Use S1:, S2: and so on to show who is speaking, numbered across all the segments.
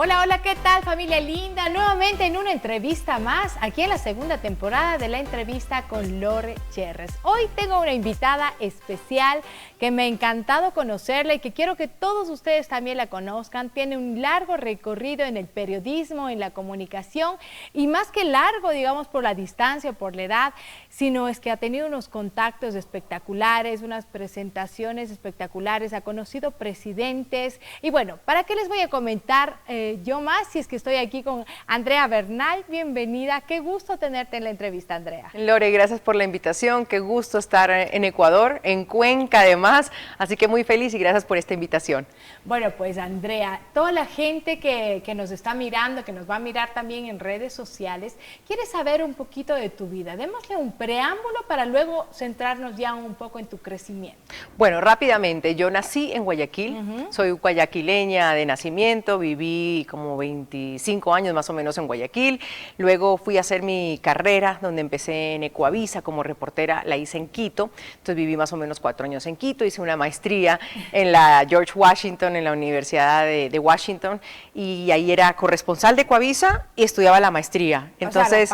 S1: Hola, hola, ¿qué tal, familia linda? Nuevamente en una entrevista más, aquí en la segunda temporada de la entrevista con Lore Cherres. Hoy tengo una invitada especial que me ha encantado conocerla y que quiero que todos ustedes también la conozcan. Tiene un largo recorrido en el periodismo, en la comunicación y más que largo, digamos, por la distancia, por la edad, sino es que ha tenido unos contactos espectaculares, unas presentaciones espectaculares, ha conocido presidentes y bueno, ¿para qué les voy a comentar yo más si es que estoy aquí con Andrea Bernal? Bienvenida, qué gusto tenerte en la entrevista, Andrea.
S2: Lore, gracias por la invitación, qué gusto estar en Ecuador, en Cuenca además, así que muy feliz y gracias por esta invitación.
S1: Bueno, pues Andrea, toda la gente que nos está mirando, que nos va a mirar también en redes sociales, quiere saber un poquito de tu vida. Démosle un preámbulo para luego centrarnos ya un poco en tu crecimiento.
S2: Bueno, rápidamente, yo nací en Guayaquil, soy guayaquileña de nacimiento, viví como 25 años más o menos en Guayaquil, luego fui a hacer mi carrera donde empecé en Ecuavisa como reportera, la hice en Quito, entonces viví más o menos 4 años en Quito, hice una maestría en la George Washington, en la Universidad de Washington, y ahí era corresponsal de Ecuavisa y estudiaba la maestría. Entonces,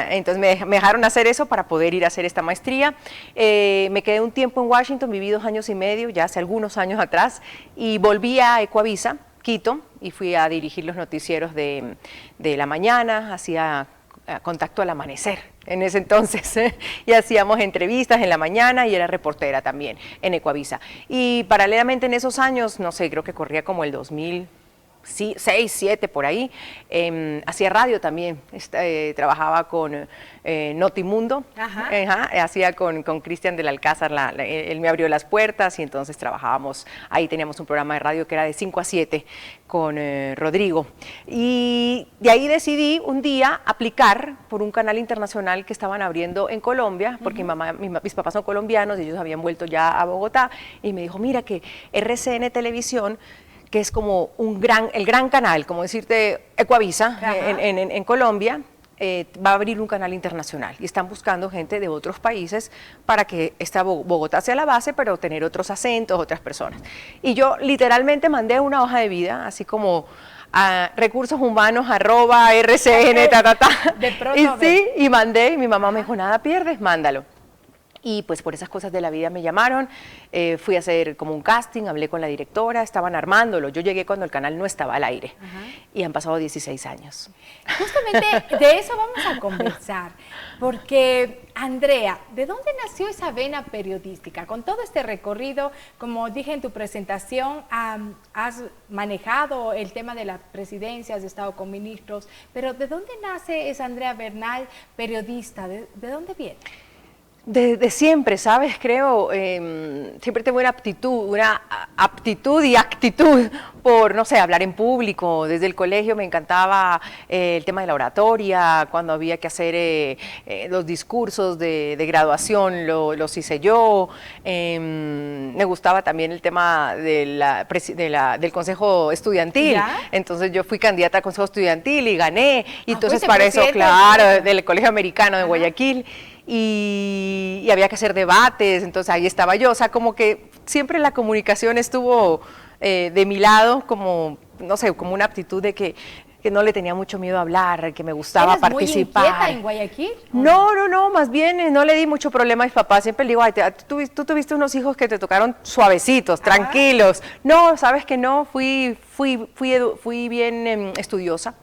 S2: entonces me dejaron hacer eso para poder ir a hacer esta maestría. Me quedé un tiempo en Washington, viví 2 años y medio, ya hace algunos años atrás, y volví a Ecuavisa, Quito, y fui a dirigir los noticieros de la mañana, hacía contacto al amanecer en ese entonces, y hacíamos entrevistas en la mañana y era reportera también en Ecuavisa. Y paralelamente en esos años, no sé, creo que corría como el 2006, 2007 por ahí, hacía radio también, trabajaba con Notimundo, hacía con Cristian del Alcázar, él me abrió las puertas y entonces trabajábamos, ahí teníamos un programa de radio que era de 5 a 7 con Rodrigo. Y de ahí decidí un día aplicar por un canal internacional que estaban abriendo en Colombia, porque mis papás son colombianos y ellos habían vuelto ya a Bogotá, y me dijo, mira que RCN Televisión, que es como el gran canal, como decirte Ecuavisa en Colombia, va a abrir un canal internacional y están buscando gente de otros países para que esta Bogotá sea la base, pero tener otros acentos, otras personas. Y yo literalmente mandé una hoja de vida, así como a recursos-humanos@rcn,
S1: De pronto,
S2: y mandé, y mi mamá me dijo, nada pierdes, mándalo. Y pues por esas cosas de la vida me llamaron, fui a hacer como un casting, hablé con la directora, estaban armándolo, yo llegué cuando el canal no estaba al aire y han pasado 16 años.
S1: Justamente de eso vamos a conversar, porque Andrea, ¿de dónde nació esa vena periodística? Con todo este recorrido, como dije en tu presentación, has manejado el tema de la presidencia, has estado con ministros, pero ¿de dónde nace esa Andrea Bernal periodista? ¿De dónde viene?
S2: De siempre, ¿sabes? Creo, siempre tengo una aptitud y actitud por, no sé, hablar en público. Desde el colegio me encantaba el tema de la oratoria, cuando había que hacer los discursos de graduación, los hice yo. Me gustaba también el tema del consejo estudiantil. ¿Ya? Entonces yo fui candidata al consejo estudiantil y gané. Y entonces para eso, claro, del colegio americano de Guayaquil. Y había que hacer debates, entonces ahí estaba yo, o sea, como que siempre la comunicación estuvo de mi lado, como, no sé, como una aptitud de que no le tenía mucho miedo a hablar, que me gustaba participar.
S1: ¿Eres muy inquieta en Guayaquil?
S2: No, más bien no le di mucho problema a mis papás, siempre le digo, ay, tú tuviste unos hijos que te tocaron suavecitos, tranquilos. No, sabes que no, fui bien estudiosa.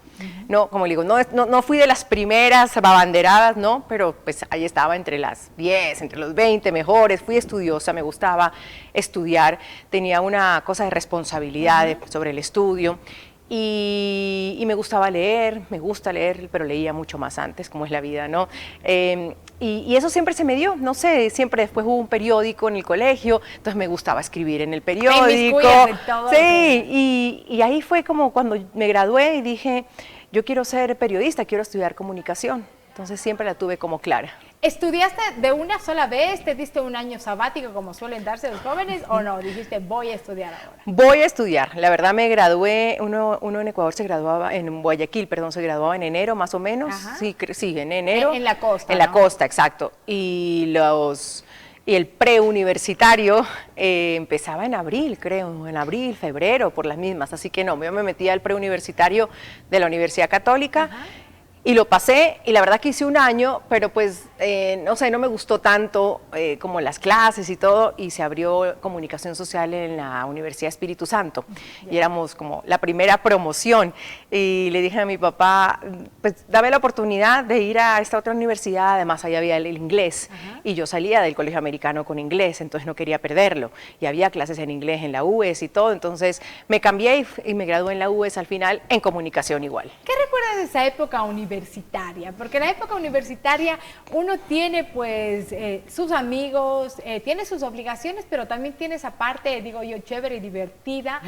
S2: No, como le digo, no fui de las primeras abanderadas, no, pero pues ahí estaba entre las 10, entre los 20 mejores, fui estudiosa, me gustaba estudiar, tenía una cosa de responsabilidad sobre el estudio y me gustaba leer, me gusta leer, pero leía mucho más antes, como es la vida, ¿no? Y eso siempre se me dio, no sé, siempre después hubo un periódico en el colegio, entonces me gustaba escribir en el periódico. Sí, y ahí fue como cuando me gradué y dije, yo quiero ser periodista, quiero estudiar comunicación, entonces siempre la tuve como clara.
S1: ¿Estudiaste de una sola vez? ¿Te diste un año sabático como suelen darse los jóvenes o no? Dijiste, voy a estudiar ahora.
S2: Voy a estudiar. La verdad me gradué, uno en Ecuador se graduaba, en Guayaquil, perdón, se graduaba en enero más o menos. Sí, en enero.
S1: En la costa.
S2: En la costa, exacto. Y y el preuniversitario empezaba en abril, creo, en abril, febrero, por las mismas, así que no, yo me metí al preuniversitario de la Universidad Católica. Ajá. Y lo pasé, y la verdad que hice un año, pero pues, no sé, no me gustó tanto como las clases y todo, y se abrió comunicación social en la Universidad Espíritu Santo, y éramos como la primera promoción, y le dije a mi papá, pues dame la oportunidad de ir a esta otra universidad, además ahí había el inglés, y yo salía del colegio americano con inglés, entonces no quería perderlo, y había clases en inglés en la UES y todo, entonces me cambié y me gradué en la UES al final en comunicación igual.
S1: ¿Qué recuerdas de esa época universitaria? Porque en la época universitaria uno tiene pues sus amigos, tiene sus obligaciones, pero también tiene esa parte, digo yo, chévere y divertida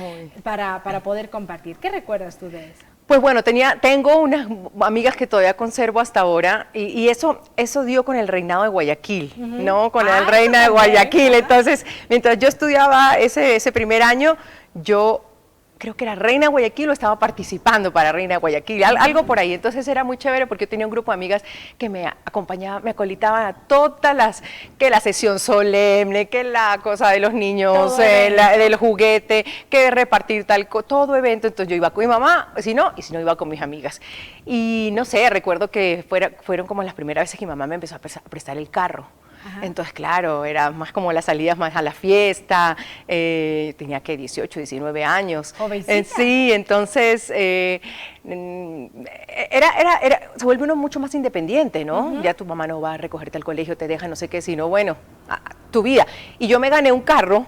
S1: para poder compartir. ¿Qué recuerdas tú de eso?
S2: Pues bueno, tengo unas amigas que todavía conservo hasta ahora y eso dio con el reinado de Guayaquil, ¿no? Con el reina de Guayaquil. Entonces, mientras yo estudiaba ese primer año, yo creo que era Reina de Guayaquil o estaba participando para Reina de Guayaquil, algo por ahí. Entonces era muy chévere porque yo tenía un grupo de amigas que me acompañaban, me acolitaban a todas que la sesión solemne, que la cosa de los niños, del juguete, que repartir todo evento. Entonces yo iba con mi mamá, y si no iba con mis amigas. Y no sé, recuerdo que fueron como las primeras veces que mi mamá me empezó a prestar el carro. Ajá. Entonces, claro, era más como las salidas más a la fiesta, tenía que 18, 19 años.
S1: Jovencita.
S2: Sí, entonces se vuelve uno mucho más independiente, ¿no? Ya tu mamá no va a recogerte al colegio, te deja no sé qué, sino bueno, tu vida. Y yo me gané un carro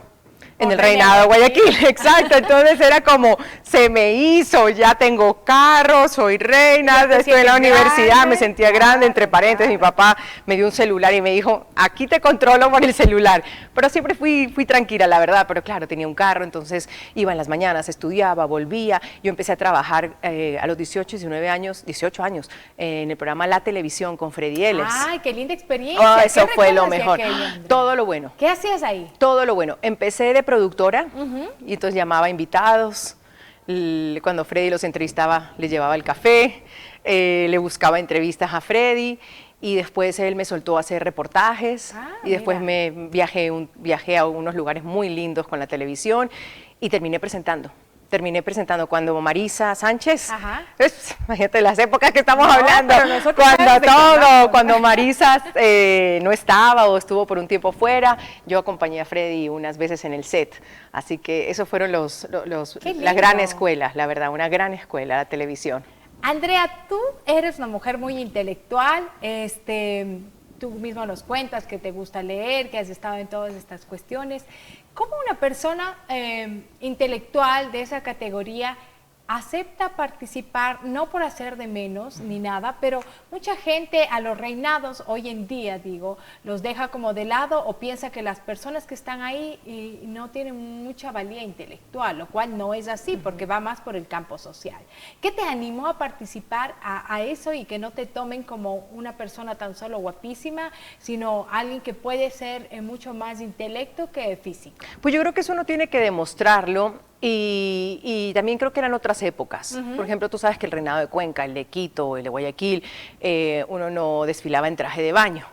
S2: en el reinado de Guayaquil, exacto, entonces era como, se me hizo, ya tengo carro, soy reina, estoy en la universidad, me sentía grande, entre paréntesis, mi papá me dio un celular y me dijo, aquí te controlo por el celular, pero siempre fui tranquila, la verdad, pero claro, tenía un carro, entonces iba en las mañanas, estudiaba, volvía, yo empecé a trabajar a los 18 años, en el programa La Televisión con Freddy Eles.
S1: ¡Ay, qué linda experiencia!
S2: Oh, eso fue lo mejor, todo lo bueno.
S1: ¿Qué hacías ahí?
S2: Todo lo bueno, empecé de productora y entonces llamaba invitados, cuando Freddy los entrevistaba les llevaba el café, le buscaba entrevistas a Freddy y después él me soltó a hacer reportajes y después me viajé a unos lugares muy lindos con la televisión y terminé presentando cuando Marisa Sánchez, imagínate las épocas que estamos hablando, cuando Marisa no estaba o estuvo por un tiempo fuera, yo acompañé a Freddy unas veces en el set, así que esos fueron las gran escuelas, la verdad, una gran escuela, la televisión.
S1: Andrea, tú eres una mujer muy intelectual, tú mismo nos cuentas que te gusta leer, que has estado en todas estas cuestiones. ¿Cómo una persona intelectual de esa categoría acepta participar, no por hacer de menos ni nada, pero mucha gente a los reinados hoy en día, digo, los deja como de lado o piensa que las personas que están ahí no tienen mucha valía intelectual, lo cual no es así porque va más por el campo social. ¿Qué te animó a participar a eso y que no te tomen como una persona tan solo guapísima, sino alguien que puede ser mucho más intelecto que físico?
S2: Pues yo creo que eso uno tiene que demostrarlo. Y también creo que eran otras épocas. Por ejemplo, tú sabes que el reinado de Cuenca, el de Quito, el de Guayaquil, uno no desfilaba en traje de baño.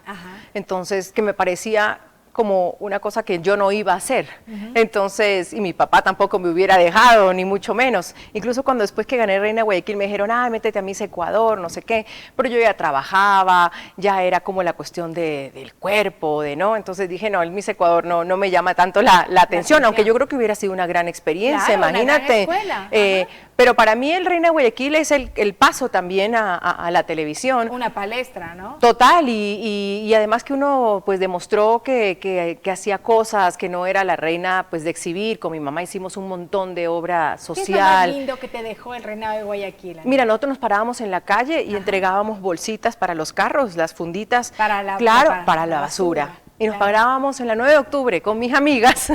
S2: Entonces, que me parecía como una cosa que yo no iba a hacer. Entonces, y mi papá tampoco me hubiera dejado, ni mucho menos. Incluso cuando después que gané Reina de Guayaquil me dijeron, métete a Miss Ecuador, no sé qué. Pero yo ya trabajaba, ya era como la cuestión del cuerpo, ¿no? Entonces dije, no, el Miss Ecuador no me llama tanto la atención, aunque yo creo que hubiera sido una gran experiencia, claro, imagínate.
S1: Una gran escuela.
S2: Pero para mí el Reina de Guayaquil es el paso también a la televisión.
S1: Una palestra, ¿no?
S2: Total, y además que uno pues demostró que hacía cosas, que no era la reina pues de exhibir. Con mi mamá hicimos un montón de obra social. ¿Qué es lo
S1: más lindo que te dejó el Reinado de Guayaquil?
S2: Mira, nosotros nos parábamos en la calle y entregábamos bolsitas para los carros, las funditas, para la basura. Y nos parábamos en la 9 de octubre con mis amigas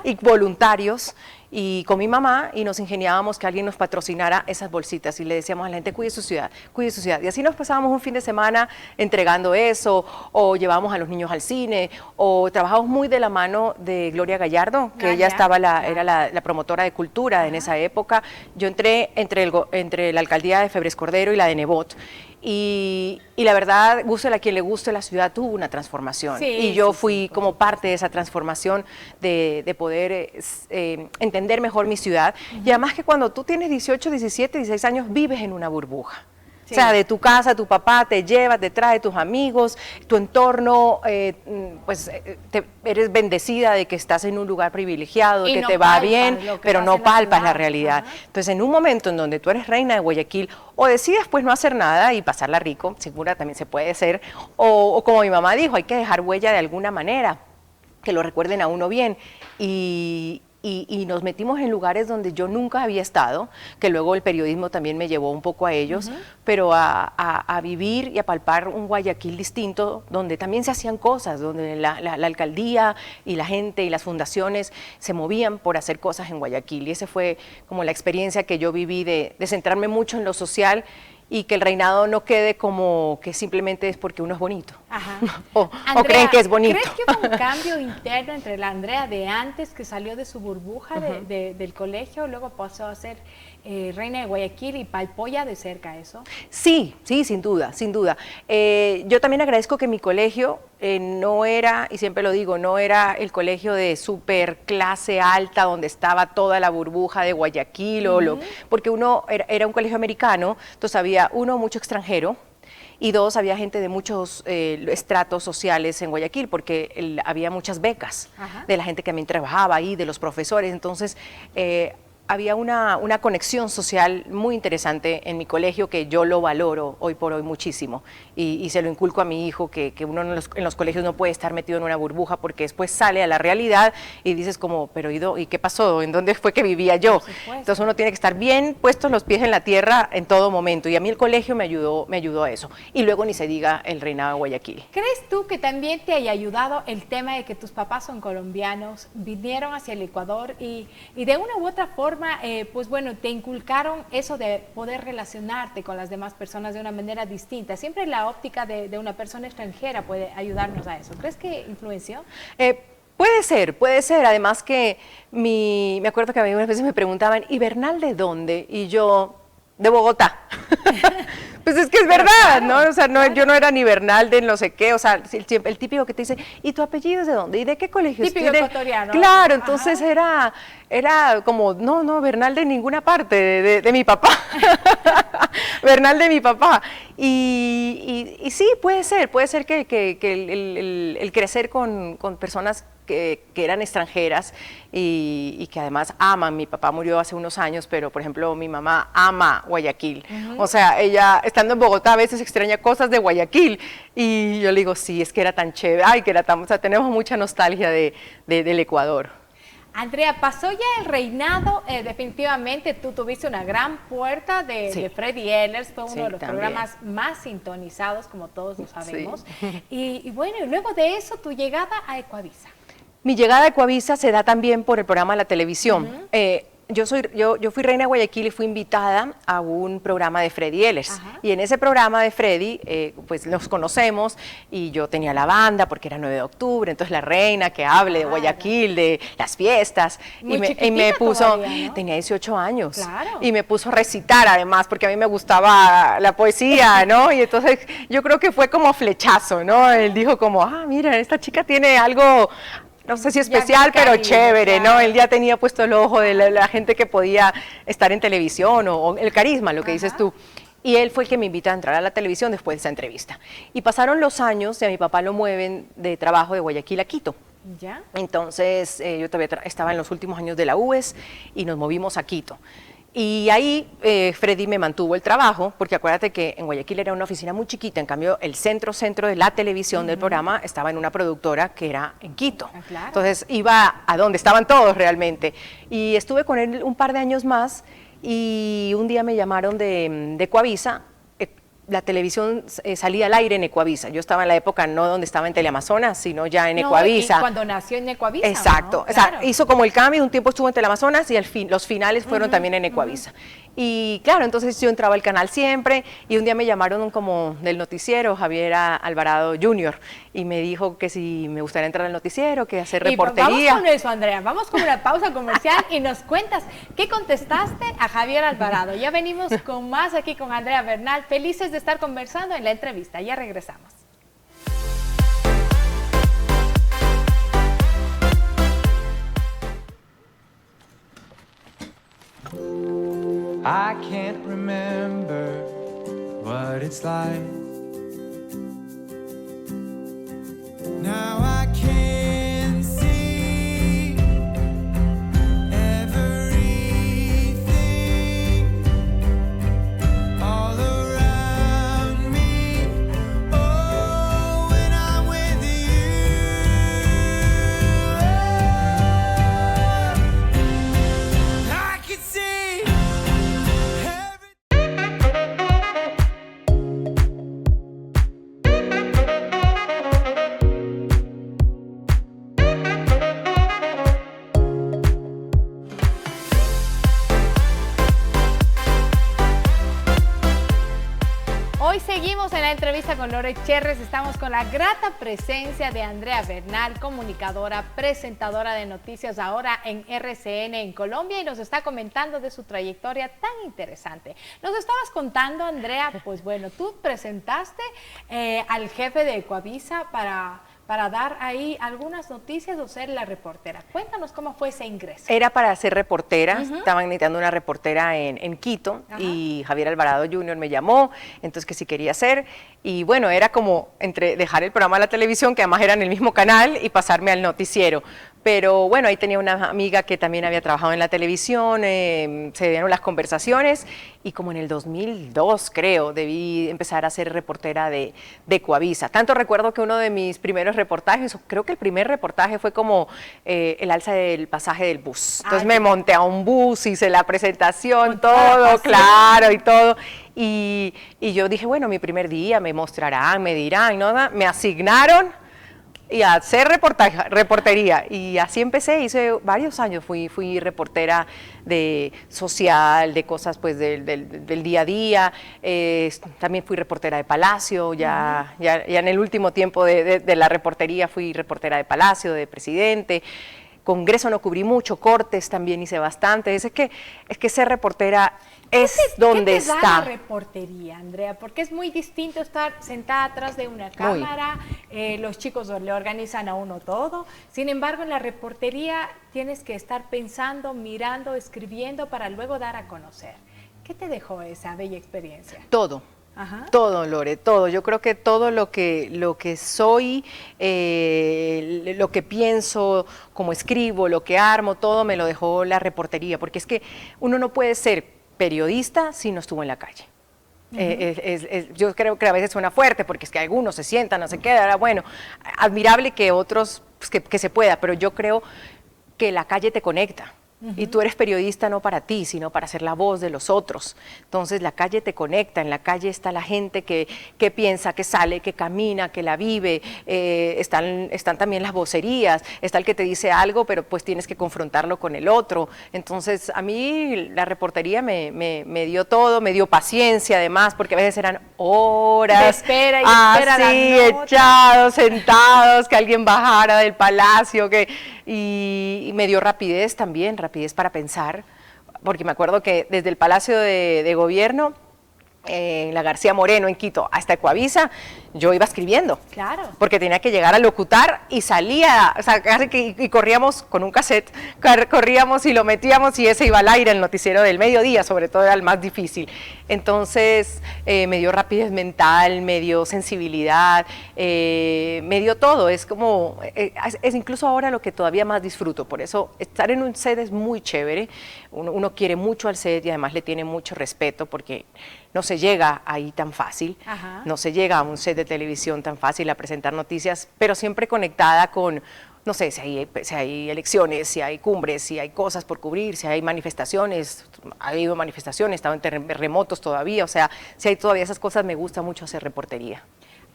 S2: y voluntarios y con mi mamá y nos ingeniábamos que alguien nos patrocinara esas bolsitas y le decíamos a la gente, cuide su ciudad, cuide su ciudad. Y así nos pasábamos un fin de semana entregando eso, o llevábamos a los niños al cine, o trabajamos muy de la mano de Gloria Gallardo, que ella era la promotora de cultura en esa época. Yo entré entre la alcaldía de Febres Cordero y la de Nebot. Y la verdad, guste a quien le guste, la ciudad tuvo una transformación.
S1: Sí,
S2: y yo
S1: sí,
S2: fui como parte de esa transformación de poder entender mejor mi ciudad. Y además que cuando tú tienes 18, 17, 16 años, vives en una burbuja.
S1: Sí.
S2: O sea, de tu casa, tu papá te lleva, te trae tus amigos, tu entorno, eres bendecida de que estás en un lugar privilegiado,
S1: Y
S2: que
S1: no
S2: te va
S1: palpas
S2: bien,
S1: lo que
S2: pero
S1: pasa
S2: no
S1: en la
S2: palpas la
S1: ciudad.
S2: realidad.
S1: Ajá.
S2: Entonces, en un momento en donde tú eres reina de Guayaquil, o decides pues no hacer nada y pasarla rico, segura también se puede ser, o como mi mamá dijo, hay que dejar huella de alguna manera, que lo recuerden a uno bien. Y nos metimos en lugares donde yo nunca había estado, que luego el periodismo también me llevó un poco a ellos, pero a vivir y a palpar un Guayaquil distinto, donde también se hacían cosas, donde la alcaldía y la gente y las fundaciones se movían por hacer cosas en Guayaquil. Y esa fue como la experiencia que yo viví de centrarme mucho en lo social y que el reinado no quede como que simplemente es porque uno es bonito.
S1: Ajá.
S2: o
S1: Andrea,
S2: creen que es bonito.
S1: ¿crees que hubo un cambio interno entre la Andrea de antes, que salió de su burbuja del colegio, luego pasó a ser reina de Guayaquil y palpó ya de cerca eso?
S2: Sí, sí, sin duda, sin duda. Yo también agradezco que mi colegio no era, y siempre lo digo, no era el colegio de super clase alta donde estaba toda la burbuja de Guayaquil, porque uno era un colegio americano, entonces había mucho extranjero, y dos, había gente de muchos estratos sociales en Guayaquil, porque había muchas becas de la gente que también trabajaba ahí, de los profesores, entonces había una conexión social muy interesante en mi colegio que yo lo valoro hoy por hoy muchísimo y se lo inculco a mi hijo que uno en los colegios no puede estar metido en una burbuja porque después sale a la realidad y dices como, pero ¿y qué pasó? ¿En dónde fue que vivía yo? Entonces uno tiene que estar bien puestos los pies en la tierra en todo momento y a mí el colegio me ayudó a eso. Y luego ni se diga el reinado de Guayaquil.
S1: ¿Crees tú que también te haya ayudado el tema de que tus papás son colombianos, vinieron hacia el Ecuador y de una u otra forma pues bueno, te inculcaron eso de poder relacionarte con las demás personas de una manera distinta? Siempre la óptica de una persona extranjera puede ayudarnos a eso. ¿Crees que influenció?
S2: Puede ser. Además que me acuerdo que a mí unas veces me preguntaban, ¿y Bernal de dónde? Y yo, de Bogotá. Pues es que es verdad, claro, ¿no? O sea, yo no era ni Bernal de no sé qué, o sea, el típico que te dice, ¿y tu apellido es de dónde? ¿Y de qué colegio?
S1: Típico ecuatoriano.
S2: Claro, entonces era como, no, Bernal de ninguna parte, de mi papá. Bernal de mi papá. Y sí, puede ser que el crecer con personas que eran extranjeras y que además aman. Mi papá murió hace unos años, pero por ejemplo mi mamá ama Guayaquil. O sea, ella estando en Bogotá a veces extraña cosas de Guayaquil y yo le digo, sí, es que era tan chévere, o sea, tenemos mucha nostalgia del Ecuador.
S1: Andrea, pasó ya el reinado, definitivamente tú tuviste una gran puerta de Freddy Ehlers, fue uno de los programas más sintonizados, como todos lo sabemos. Sí. Y bueno, y luego de eso, tu llegada a Ecuavisa.
S2: Mi llegada a Ecuavisa se da también por el programa de la televisión. Yo fui reina de Guayaquil y fui invitada a un programa de Freddy Ehlers. Y en ese programa de Freddy, pues los conocemos y yo tenía la banda porque era 9 de octubre, entonces la reina que hable de Guayaquil, de las fiestas. Y me puso, todavía, ¿no? Tenía 18 años.
S1: Claro.
S2: Y me puso a recitar además porque a mí me gustaba la poesía, ¿no? Y entonces yo creo que fue como flechazo, ¿no? Él dijo como, mira, esta chica tiene algo... No sé si especial, pero chévere, claro. ¿No? Él ya tenía puesto el ojo de la gente que podía estar en televisión o el carisma, lo que dices tú. Y él fue el que me invita a entrar a la televisión después de esa entrevista. Y pasaron los años y a mi papá lo mueven de trabajo de Guayaquil a Quito.
S1: ¿Ya?
S2: Entonces yo todavía estaba en los últimos años de la UES y nos movimos a Quito. Y ahí Freddy me mantuvo el trabajo, porque acuérdate que en Guayaquil era una oficina muy chiquita, en cambio el centro de la televisión del programa estaba en una productora que era en Quito.
S1: Claro.
S2: Entonces iba a donde estaban todos realmente. Y estuve con él un par de años más y un día me llamaron de Ecuavisa. La televisión salía al aire en Ecuavisa. Yo estaba en la época no donde estaba en Teleamazonas, sino ya en Ecuavisa.
S1: Y cuando nació en Ecuavisa.
S2: Exacto.
S1: ¿No?
S2: O sea,
S1: claro.
S2: hizo como el cambio, un tiempo estuvo en Teleamazonas y los finales fueron también en Ecuavisa. Y claro, entonces yo entraba al canal siempre y un día me llamaron como del noticiero, Javier Alvarado Jr., y me dijo que si me gustaría entrar al noticiero, que hacer reportería.
S1: Vamos con eso, Andrea, vamos con una pausa comercial y nos cuentas qué contestaste a Javier Alvarado. Ya venimos con más aquí con Andrea Bernal, felices de estar conversando en la entrevista. Ya regresamos.
S3: I can't remember what it's like. Now I can see everything all around me. Oh, when I'm with you, I can see everything.
S1: Hoy seguimos en la entrevista con Lore Cherres. Estamos con la grata presencia de Andrea Bernal, comunicadora, presentadora de noticias ahora en RCN en Colombia, y nos está comentando de su trayectoria tan interesante. Nos estabas contando, Andrea, pues bueno, tú presentaste al jefe de Ecuavisa para dar ahí algunas noticias o ser la reportera. Cuéntanos cómo fue ese ingreso.
S2: Era para ser reportera, estaban necesitando una reportera en Quito. Ajá. Y Javier Alvarado Jr. me llamó, entonces que sí quería hacer, y bueno, era como entre dejar el programa de la televisión, que además era en el mismo canal, y pasarme al noticiero. Pero bueno, ahí tenía una amiga que también había trabajado en la televisión, se dieron las conversaciones, y como en el 2002, creo, debí empezar a ser reportera de Ecuavisa. Tanto recuerdo que uno de mis primeros reportajes, creo que el primer reportaje fue como el alza del pasaje del bus. Entonces me monté a un bus, hice la presentación, todo, claro, y todo. Y yo dije, bueno, mi primer día me mostrarán, me dirán, ¿no? Me asignaron y a hacer reportería, y así empecé. Hice varios años, fui reportera de social, de cosas pues del día a día. También fui reportera de Palacio, ya en el último tiempo de la reportería fui reportera de Palacio, de Presidente. Congreso no cubrí mucho, Cortes también hice bastante. Es que ser reportera es donde está.
S1: ¿Qué te da la reportería, Andrea? Porque es muy distinto estar sentada atrás de una cámara, los chicos le organizan a uno todo. Sin embargo, en la reportería tienes que estar pensando, mirando, escribiendo para luego dar a conocer. ¿Qué te dejó esa bella experiencia?
S2: Todo. Ajá. Todo, Lore, todo. Yo creo que todo lo que soy, lo que pienso, como escribo, lo que armo, todo me lo dejó la reportería, porque es que uno no puede ser periodista si no estuvo en la calle. Yo creo que a veces suena fuerte, porque es que algunos se sientan, no se quedan, bueno, admirable que otros, pues, que se pueda, pero yo creo que la calle te conecta. Y tú eres periodista no para ti, sino para ser la voz de los otros. Entonces la calle te conecta, en la calle está la gente que piensa, que sale, que camina, que la vive, están también las vocerías, está el que te dice algo, pero pues tienes que confrontarlo con el otro. Entonces a mí la reportería me dio todo, me dio paciencia además, porque a veces eran horas
S1: de espera y espera
S2: así, echados, sentados, que alguien bajara del Palacio, y me dio rapidez también, rapidez para pensar, porque me acuerdo que desde el Palacio de Gobierno, en la García Moreno, en Quito, hasta Ecuavisa, yo iba escribiendo.
S1: Claro.
S2: Porque tenía que llegar a locutar y salía, o sea, casi que y corríamos con un cassette, corríamos y lo metíamos y ese iba al aire, el noticiero del mediodía, sobre todo era el más difícil. Entonces, me dio rapidez mental, me dio sensibilidad, me dio todo. Es como, es incluso ahora lo que todavía más disfruto. Por eso, estar en un set es muy chévere. Uno quiere mucho al set y además le tiene mucho respeto, porque no se llega ahí tan fácil. Ajá. No se llega a un set de televisión tan fácil a presentar noticias, pero siempre conectada con, no sé, si hay elecciones, si hay cumbres, si hay cosas por cubrir, si hay manifestaciones, ha habido manifestaciones, estado en terremotos todavía, o sea, si hay todavía esas cosas, me gusta mucho hacer reportería.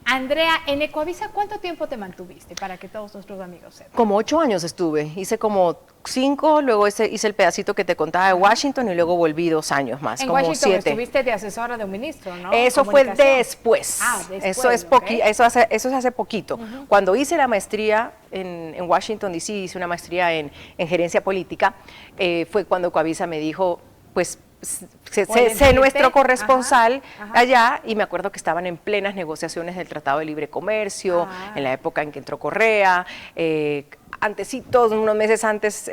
S1: Andrea, en Ecuavisa, ¿cuánto tiempo te mantuviste para que todos nuestros amigos sepan?
S2: Como 8 años estuve, hice como 5, luego hice el pedacito que te contaba de Washington y luego volví 2 años más,
S1: en
S2: como
S1: Washington
S2: 7.
S1: Estuviste de asesora de un ministro, ¿no?
S2: Eso fue después.
S1: Después.
S2: Eso es hace poquito. Cuando hice la maestría en Washington DC, hice una maestría en gerencia política, fue cuando Ecuavisa me dijo, pues sé nuestro corresponsal
S1: Ajá.
S2: allá, y me acuerdo que estaban en plenas negociaciones del Tratado de Libre Comercio, en la época en que entró Correa. Antecitos, unos meses antes,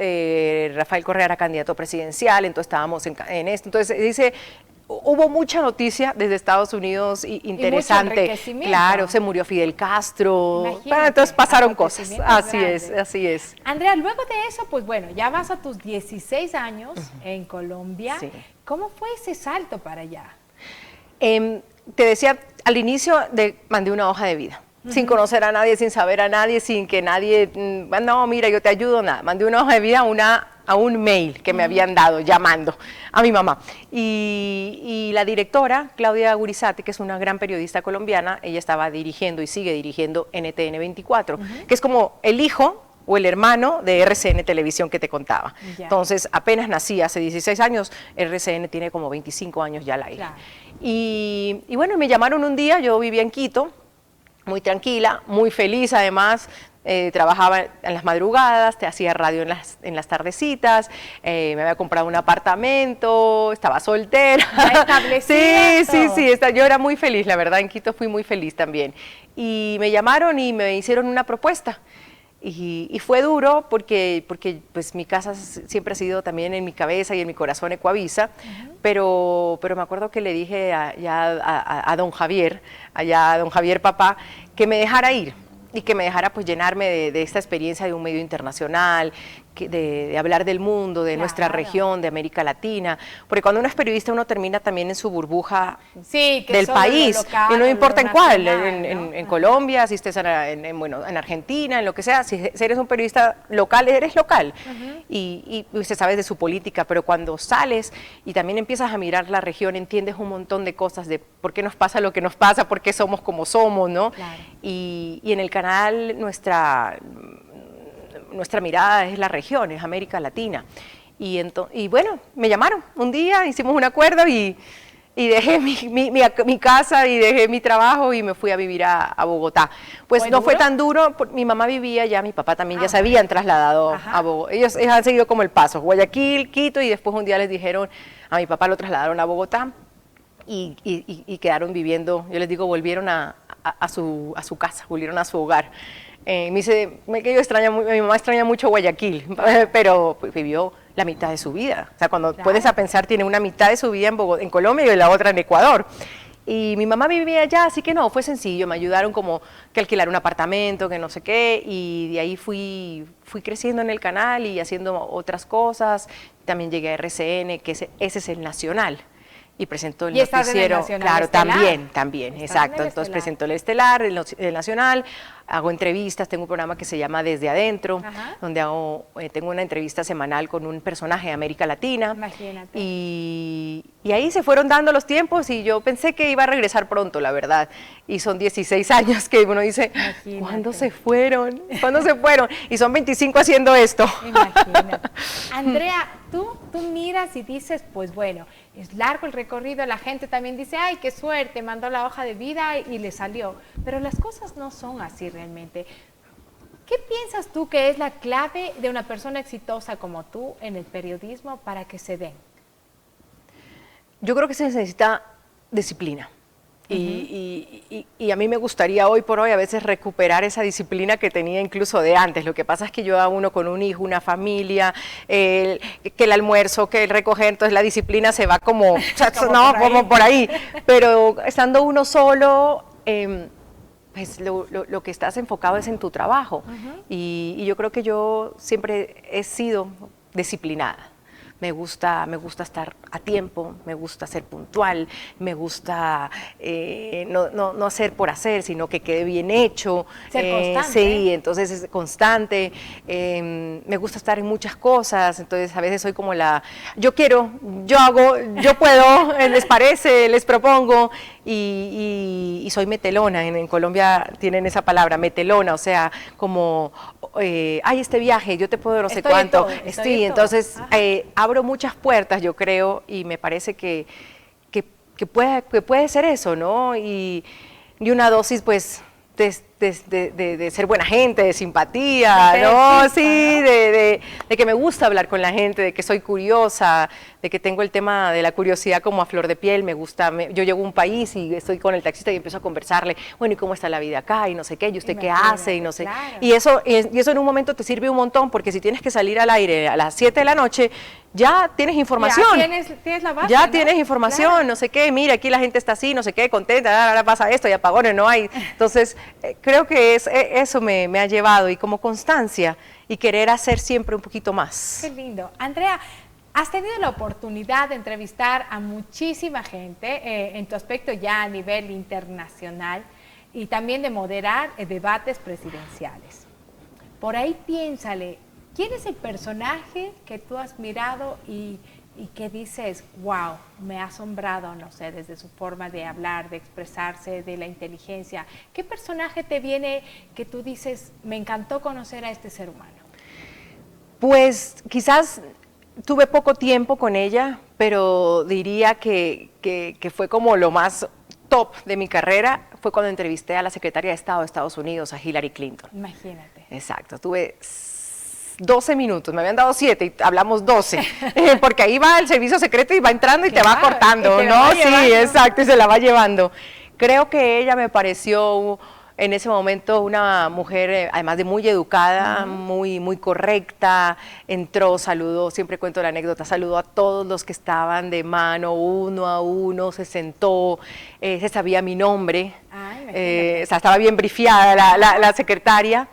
S2: Rafael Correa era candidato presidencial, entonces estábamos en esto. Entonces dice, hubo mucha noticia desde Estados Unidos interesante.
S1: enriquecimiento.
S2: Claro, se murió Fidel Castro.
S1: Imagínate,
S2: Bueno, entonces pasaron cosas.
S1: acontecimientos
S2: Así es,
S1: grandes.
S2: así es.
S1: Andrea, luego de eso, pues bueno, ya vas a tus 16 años en Colombia.
S2: Sí.
S1: ¿Cómo fue ese salto para allá?
S2: Te decía, al inicio mandé una hoja de vida, sin conocer a nadie, sin saber a nadie, sin que nadie, no, mira, yo te ayudo, nada. Mandé una hoja de vida a un mail que me habían dado llamando a mi mamá. Y la directora, Claudia Gurizati, que es una gran periodista colombiana, ella estaba dirigiendo y sigue dirigiendo NTN 24, que es como el hijo o el hermano de RCN Televisión que te contaba.
S1: Ya.
S2: Entonces, apenas nací hace 16 años, RCN tiene como 25 años ya al aire.
S1: Claro.
S2: Y bueno, me llamaron un día, yo vivía en Quito, muy tranquila, muy feliz además. Trabajaba en las madrugadas, te hacía radio en las tardecitas, me había comprado un apartamento, estaba soltera.
S1: Ya establecida
S2: Sí,
S1: esto.
S2: yo era muy feliz, la verdad, en Quito fui muy feliz también. Y me llamaron y me hicieron una propuesta. Y fue duro porque pues mi casa siempre ha sido también en mi cabeza y en mi corazón Ecuavisa, pero me acuerdo que le dije a don Javier, allá a don Javier papá, que me dejara ir y que me dejara pues llenarme de esta experiencia de un medio internacional, de hablar del mundo, de nuestra
S1: Claro.
S2: región, de América Latina, porque cuando uno es periodista uno termina también en su burbuja
S1: Sí, que
S2: del
S1: solo lo
S2: país,
S1: local,
S2: y no
S1: lo
S2: importa en cuál,
S1: nacional,
S2: en
S1: ¿no?
S2: Colombia, si estés en Argentina, en lo que sea, si eres un periodista local, eres local, y se sabe de su política, pero cuando sales y también empiezas a mirar la región, entiendes un montón de cosas de por qué nos pasa lo que nos pasa, por qué somos como somos, ¿no?
S1: Claro.
S2: Y en el canal nuestra mirada es la región, es América Latina. Y bueno, me llamaron un día, hicimos un acuerdo y dejé mi casa y dejé mi trabajo y me fui a vivir a Bogotá. Pues
S1: ¿Fue
S2: no fue
S1: duro?
S2: tan duro, mi mamá vivía allá, mi papá también ya se habían trasladado
S1: Ajá.
S2: a Bogotá. Ellos han seguido como el paso, Guayaquil, Quito, y después un día les dijeron, a mi papá lo trasladaron a Bogotá. Y quedaron viviendo, yo les digo, volvieron a su casa, volvieron a su hogar. Me dice que mi mamá extraña mucho Guayaquil, pero pues, vivió la mitad de su vida. O sea, cuando
S1: Claro.
S2: puedes a pensar, tiene una mitad de su vida en Colombia y la otra en Ecuador. Y mi mamá vivía allá, así que no, fue sencillo. Me ayudaron como que alquilar un apartamento, que no sé qué, y de ahí fui creciendo en el canal y haciendo otras cosas. También llegué a RCN, que ese es el nacional. Y presentó el
S1: Y estás en el
S2: noticiero,
S1: Nacional
S2: claro,
S1: Estelar.
S2: también,
S1: Estás en
S2: exacto.
S1: el
S2: Entonces
S1: Estelar.
S2: presentó el Estelar, el Nacional, hago entrevistas, tengo un programa que se llama Desde Adentro,
S1: Ajá.
S2: donde tengo una entrevista semanal con un personaje de América Latina.
S1: Imagínate.
S2: Y ahí se fueron dando los tiempos y yo pensé que iba a regresar pronto, la verdad. Y son 16 años que uno dice,
S1: Imagínate.
S2: ¿cuándo se fueron? ¿Cuándo se fueron? Y son 25 haciendo esto.
S1: Imagínate. Andrea, tú miras y dices, pues bueno, es largo el recorrido, la gente también dice, ay, qué suerte, mandó la hoja de vida y le salió. Pero las cosas no son así realmente. ¿Qué piensas tú que es la clave de una persona exitosa como tú en el periodismo para que se den?
S2: Yo creo que se necesita disciplina. Y a mí me gustaría hoy por hoy a veces recuperar esa disciplina que tenía incluso de antes. Lo que pasa es que yo a uno con un hijo, una familia, que el almuerzo, que el recoger, entonces la disciplina se va como, como por ahí. Pero estando uno solo, pues lo que estás enfocado es en tu trabajo. Y yo creo que yo siempre he sido disciplinada. Me gusta estar a tiempo, me gusta ser puntual, me gusta no hacer por hacer, sino que quede bien hecho.
S1: Ser constante.
S2: Sí, entonces es constante. Me gusta estar en muchas cosas, entonces a veces soy como yo quiero, yo hago, yo puedo, les parece, les propongo, y soy metelona. En Colombia tienen esa palabra, metelona, o sea, como, ay, este viaje, yo te puedo no sé
S1: Estoy en
S2: cuánto.
S1: todo, estoy
S2: Sí,
S1: en todo.
S2: entonces abro muchas puertas, yo creo, y me parece que puede ser eso, ¿no? Y una dosis, pues, de ser buena gente, de simpatía,
S1: De ser
S2: ¿no?
S1: chispa,
S2: Sí,
S1: ¿no?
S2: de que me gusta hablar con la gente, de que soy curiosa, de que tengo el tema de la curiosidad como a flor de piel, me gusta, yo llego a un país y estoy con el taxista y empiezo a conversarle, bueno, ¿y cómo está la vida acá? Y no sé qué, ¿y usted qué hace? Y no sé.
S1: Claro.
S2: Y eso en un momento te sirve un montón, porque si tienes que salir al aire a las 7 de la noche, ya tienes información.
S1: Ya tienes la base,
S2: Ya
S1: ¿no?
S2: tienes información,
S1: Claro.
S2: no sé qué, mira, aquí la gente está así, no sé qué, contenta, ahora pasa esto, y apagones no hay. Entonces, creo que eso me ha llevado, y como constancia, y querer hacer siempre un poquito más.
S1: Qué lindo. Andrea, has tenido la oportunidad de entrevistar a muchísima gente en tu aspecto ya a nivel internacional y también de moderar debates presidenciales. Por ahí piénsale, ¿quién es el personaje que tú has mirado y que dices, wow, me ha asombrado, no sé, desde su forma de hablar, de expresarse, de la inteligencia? ¿Qué personaje te viene que tú dices, me encantó conocer a este ser humano?
S2: Pues quizás tuve poco tiempo con ella, pero diría que fue como lo más top de mi carrera, fue cuando entrevisté a la secretaria de Estado de Estados Unidos, a Hillary Clinton.
S1: Imagínate.
S2: Exacto, tuve 12 minutos, me habían dado 7 y hablamos 12, porque ahí va el servicio secreto y va entrando y te va
S1: Claro,
S2: cortando,
S1: y te la
S2: ¿no?
S1: va
S2: Sí,
S1: llevando.
S2: exacto, y se la va llevando. Creo que ella me pareció en ese momento una mujer, además de muy educada, muy correcta, entró, saludó, siempre cuento la anécdota, saludó a todos los que estaban de mano, uno a uno, se sentó, se sabía mi nombre,
S1: Ay, imagínate.
S2: o sea, estaba bien brifiada la secretaria.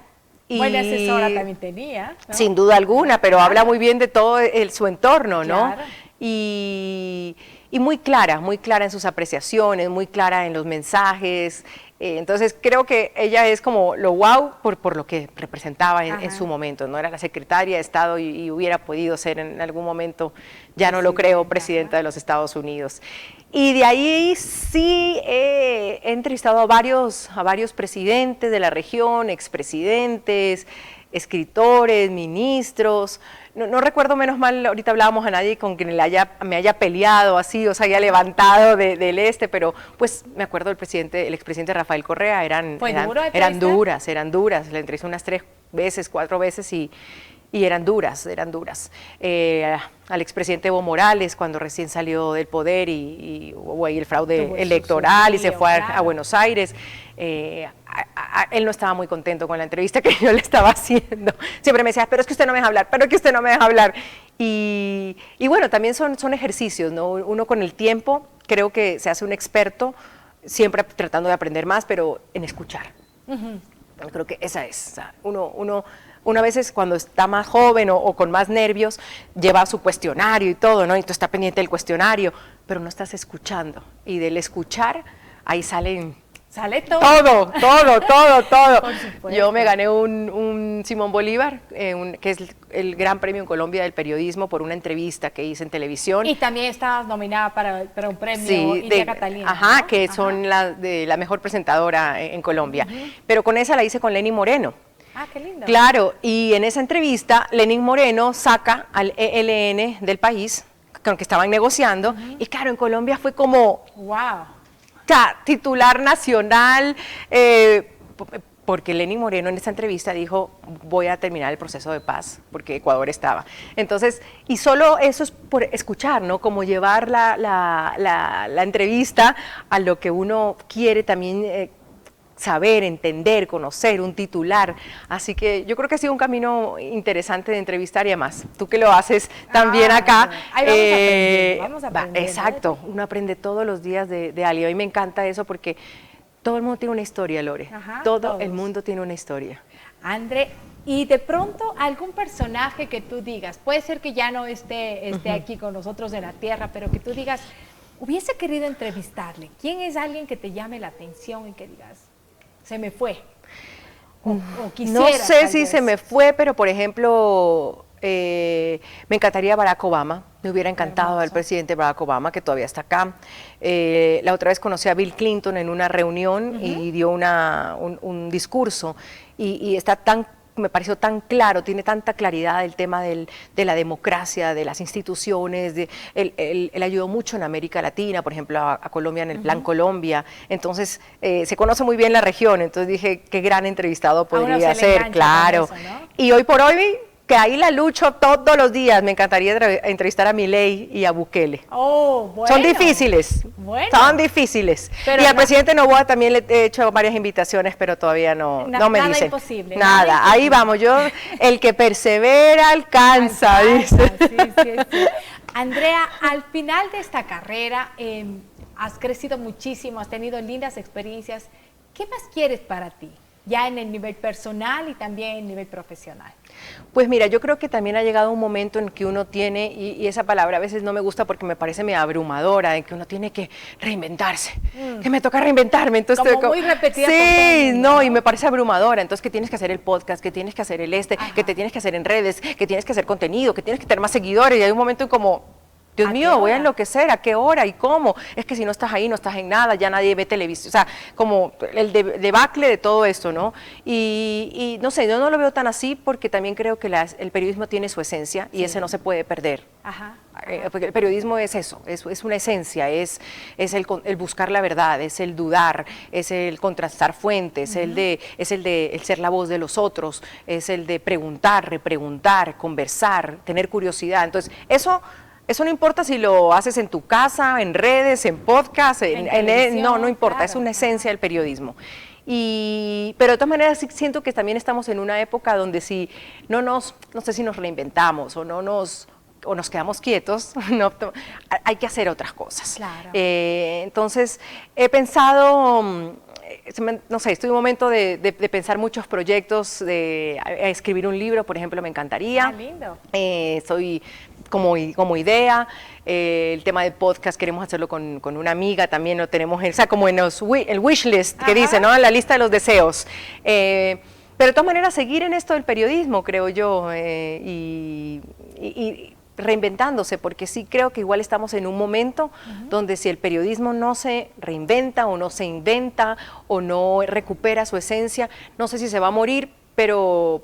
S1: Buena asesora también tenía, ¿no?
S2: Sin duda alguna, pero
S1: Claro.
S2: habla muy bien de todo su entorno, ¿no?
S1: Claro.
S2: Y muy clara en sus apreciaciones, muy clara en los mensajes. Entonces creo que ella es como lo wow por lo que representaba en
S1: Ajá.
S2: su momento, ¿no? Era la secretaria de Estado y hubiera podido ser en algún momento, ya no lo creo, presidenta de los Estados Unidos. Y de ahí sí he entrevistado a varios presidentes de la región, expresidentes, escritores, ministros. No recuerdo, menos mal, ahorita hablábamos a nadie con quien me haya peleado así, o se haya levantado del pero pues me acuerdo el expresidente Rafael Correa, eran duras, le entrevisté unas 3 veces, 4 veces y eran duras. Al expresidente Evo Morales, cuando recién salió del poder y hubo ahí el fraude
S1: Tuvo
S2: electoral y se
S1: lío,
S2: fue a
S1: claro.
S2: Buenos Aires, él no estaba muy contento con la entrevista que yo le estaba haciendo. Siempre me decía, pero es que usted no me deja hablar, pero es que usted no me deja hablar. Y bueno, también son ejercicios, ¿no? Uno con el tiempo creo que se hace un experto, siempre tratando de aprender más, pero en escuchar. Creo que esa es, o sea, uno a veces cuando está más joven o con más nervios, lleva su cuestionario y todo, ¿no? Y tú estás pendiente del cuestionario, pero no estás escuchando. Y del escuchar, ahí salen
S1: Sale todo.
S2: todo.
S1: Por supuesto.
S2: Yo me gané un Simón Bolívar, que es el gran premio en Colombia del periodismo, por una entrevista que hice en televisión.
S1: Y también estabas nominada para un premio
S2: Sí,
S1: India Catalina.
S2: ajá,
S1: ¿no?
S2: que
S1: Ajá.
S2: son la mejor presentadora en Colombia. Pero con esa la hice con Lenín Moreno.
S1: Ah, qué lindo.
S2: Claro, y en esa entrevista Lenín Moreno saca al ELN del país, con el que estaban negociando, y claro, en Colombia fue como
S1: Wow.
S2: titular nacional, porque Lenín Moreno en esta entrevista dijo, voy a terminar el proceso de paz, porque Ecuador estaba. Entonces, y solo eso es por escuchar, ¿no? Como llevar la entrevista a lo que uno quiere también saber, entender, conocer, un titular. Así que yo creo que ha sido un camino interesante de entrevistar y además, tú que lo haces también acá.
S1: Ahí vamos aprendiendo.
S2: Exacto, uno aprende todos los días de alguien. A mí me encanta eso porque todo el mundo tiene una historia, Lore.
S1: Ajá,
S2: todo
S1: todos.
S2: el mundo tiene una historia.
S1: André, y de pronto algún personaje que tú digas, puede ser que ya no esté aquí con nosotros en la tierra, pero que tú digas, hubiese querido entrevistarle. ¿Quién es alguien que te llame la atención y que digas, se me fue? O quisiera,
S2: No sé
S1: tal
S2: si
S1: vez.
S2: se me fue, pero por ejemplo, me encantaría Barack Obama. Me hubiera encantado al
S1: Hermoso.
S2: presidente Barack Obama, que todavía está acá. La otra vez conocí a Bill Clinton en una reunión y dio un discurso y está tan me pareció tan claro, tiene tanta claridad el tema de la democracia, de las instituciones, él ayudó mucho en América Latina, por ejemplo, a Colombia en el Plan Colombia, entonces se conoce muy bien la región, entonces dije, qué gran entrevistado podría ser, claro.
S1: Eso, ¿no?
S2: Y hoy por hoy, que ahí la lucho todos los días, me encantaría entrevistar a Milei y a Bukele.
S1: Oh, bueno.
S2: Son difíciles, son difíciles.
S1: Pero
S2: y al presidente Noboa también le he hecho varias invitaciones, pero todavía no me
S1: nada
S2: dicen.
S1: Imposible,
S2: Nada, ahí vamos, el que persevera alcanza, dice.
S1: Sí. Andrea, al final de esta carrera has crecido muchísimo, has tenido lindas experiencias. ¿Qué más quieres para ti? Ya en el nivel personal y también en el nivel profesional.
S2: Pues mira, yo creo que también ha llegado un momento en que uno tiene, y esa palabra a veces no me gusta porque me parece medio abrumadora, en que uno tiene que reinventarse, que me toca reinventarme. Entonces,
S1: como muy repetida.
S2: Sí, no, y me parece abrumadora. Entonces, que tienes que hacer el podcast, que tienes que hacer que te tienes que hacer en redes, que tienes que hacer contenido, que tienes que tener más seguidores, y hay un momento en como... Dios mío, voy a enloquecer, ¿a qué hora y cómo? Es que si no estás ahí, no estás en nada, ya nadie ve televisión, o sea, como el debacle de todo esto, ¿no? Y no sé, yo no lo veo tan así porque también creo que el periodismo tiene su esencia y ese no se puede perder. Porque el periodismo es eso, es una esencia, es el buscar la verdad, es el dudar, es el contrastar fuentes, es el ser la voz de los otros, es el de preguntar, repreguntar, conversar, tener curiosidad. Entonces, eso no importa si lo haces en tu casa, en redes, en podcast, no importa, claro, es una esencia del periodismo. Pero de todas maneras sí siento que también estamos en una época donde si no sé si nos reinventamos o nos quedamos quietos, hay que hacer otras cosas.
S1: Claro.
S2: Entonces he pensado, no sé, estoy en un momento de pensar muchos proyectos, de escribir un libro, por ejemplo, me encantaría.
S1: Lindo.
S2: Soy como idea, el tema del podcast queremos hacerlo con una amiga, también lo tenemos, o sea, como en el wish list que dice, ¿no? En la lista de los deseos. Pero de todas maneras seguir en esto del periodismo, creo yo, y reinventándose, porque sí creo que igual estamos en un momento donde si el periodismo no se reinventa o no se inventa o no recupera su esencia, no sé si se va a morir, pero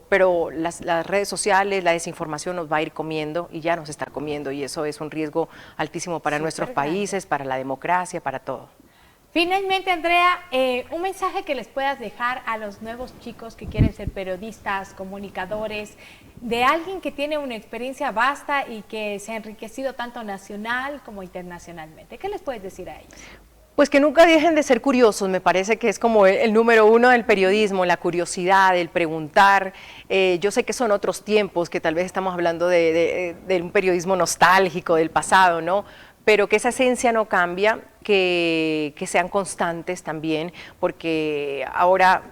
S2: las redes sociales, la desinformación nos va a ir comiendo y ya nos está comiendo y eso es un riesgo altísimo para nuestros países, para la democracia, para todo.
S1: Finalmente, Andrea, un mensaje que les puedas dejar a los nuevos chicos que quieren ser periodistas, comunicadores, de alguien que tiene una experiencia vasta y que se ha enriquecido tanto nacional como internacionalmente. ¿Qué les puedes decir a ellos?
S2: Pues que nunca dejen de ser curiosos, me parece que es como el número uno del periodismo, la curiosidad, el preguntar. Yo sé que son otros tiempos, que tal vez estamos hablando de un periodismo nostálgico del pasado, ¿no? Pero que esa esencia no cambia, que sean constantes también, porque ahora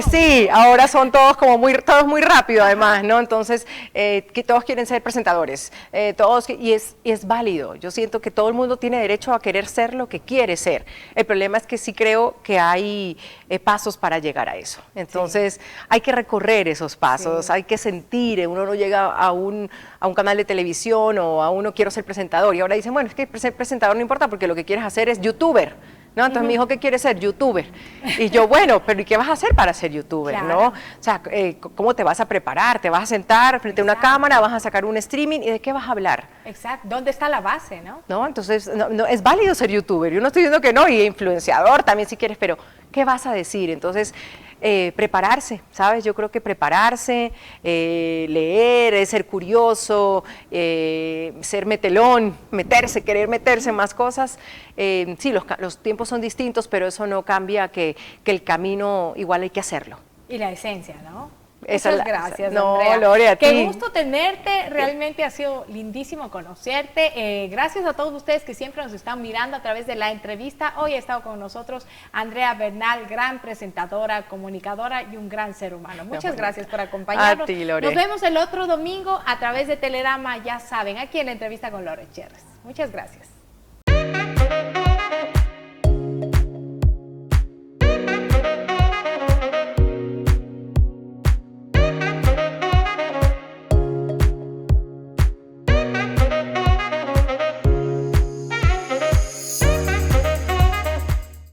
S2: sí, ahora son todos todos muy rápido además, ¿no? Entonces, que todos quieren ser presentadores, y es válido. Yo siento que todo el mundo tiene derecho a querer ser lo que quiere ser. El problema es que sí creo que hay pasos para llegar a eso. Entonces, hay que recorrer esos pasos, hay que sentir, uno no llega a un canal de televisión o a uno quiero ser presentador, y ahora dicen, bueno, es que ser presentador no importa porque lo que quieres hacer es youtuber, ¿no? Entonces mi hijo, ¿qué quiere ser? Youtuber. Y yo, bueno, pero ¿y qué vas a hacer para ser youtuber? Claro. ¿No? O sea, ¿cómo te vas a preparar? ¿Te vas a sentar frente a una cámara? ¿Vas a sacar un streaming? ¿Y de qué vas a hablar?
S1: Exacto. ¿Dónde está la base, no?
S2: ¿No? Entonces, no, es válido ser youtuber. Yo no estoy diciendo que no, y influenciador también si quieres, pero ¿qué vas a decir? Entonces, prepararse, ¿sabes? Yo creo que prepararse, leer, ser curioso, ser metelón, querer meterse en más cosas. Sí, los tiempos son distintos, pero eso no cambia que el camino igual hay que hacerlo.
S1: Y la esencia, ¿no?
S2: Muchas
S1: gracias,
S2: no,
S1: Andrea.
S2: Gloria, a ti.
S1: Qué gusto tenerte, realmente ha sido lindísimo conocerte. Gracias a todos ustedes que siempre nos están mirando a través de la entrevista. Hoy ha estado con nosotros Andrea Bernal, gran presentadora, comunicadora y un gran ser humano. Muchas gracias por acompañarnos.
S2: A ti, Lore.
S1: Nos vemos el otro domingo a través de Telerama, ya saben, aquí en la entrevista con Lore Cherres. Muchas gracias.